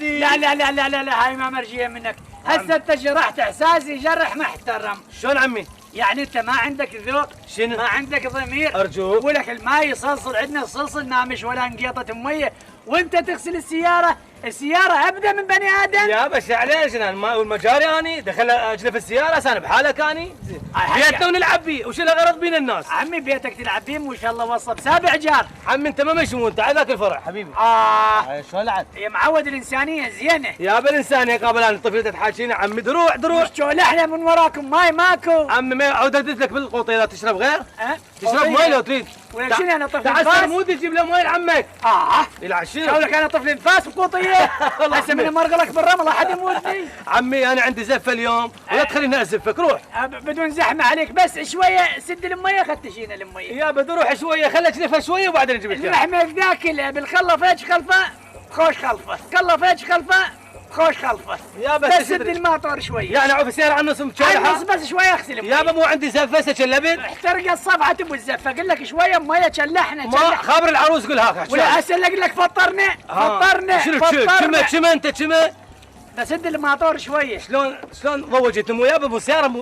لا لا لا لا لا لا، هاي ما مرجية منك. هسه انت جرحت احساسي جرح محترم. شلون عمي؟ يعني انت ما عندك ذوق؟ شنو؟ ما عندك ضمير؟ ارجوك. ولك الماي يصلصل، عندنا الصلصل نامش ولا انقيطة مية، وانت تغسل السيارة. السيارة ابدا من بني ادم. يا بس عليش انا الماء والمجاري اني دخل اجلف السياره انا بحالك اني بيتنا ونلعب بيه وش الغرض بين الناس. عمي بيتك تلعب بيه ما شاء الله وصب 7 جار. عمي انت ما مشمون انت على ذاك الفرع حبيبي. شلون عاد؟ يا معود الانسانيه زينه. يا بالانسانيه قابل انا الطفل تحاكيني عمي دروع دروع. مش احنا من وراكم ماي ماكو. عمي ما عود ادز لك بالقوطه اذا تشرب غير. تشرب ماي لو تريد. ولا شنو انا طفل نفاس؟ تعال مو تجيب له ماي لعمك. يلعب شنو؟ شو لك انا طفل نفاس وقوطيه؟ هسه من مرغلك بالرمل احد يموتني. عمي انا عندي زفه اليوم ولا تخليني ازفك روح. بدون زحمه عليك بس شويه سد الميه خدتشينا الميه. يا بدروح شويه خليك تلفها شويه وبعدين نجيب لك. لحمك ذاكله بالخله فيش خلفه خوش خلفه، خله فيش خلفه خوش خلفه. يا بس سد الماطور شويه. يعني عوف السيارة عن نص متشالحة. عن نص بس شويه اغسل الميه. يابا مو عندي زفه سكلبت. احترق الصفحه تبو الزفه، اقول لك شويه ميه تشلحنا. ما خبر العروس قول هاك. ولا اسلق لك فطرنا فطرنا. شنو كما انت كما. بسد الماطور شويه. شلون ضوجت مو يابا مو سياره مو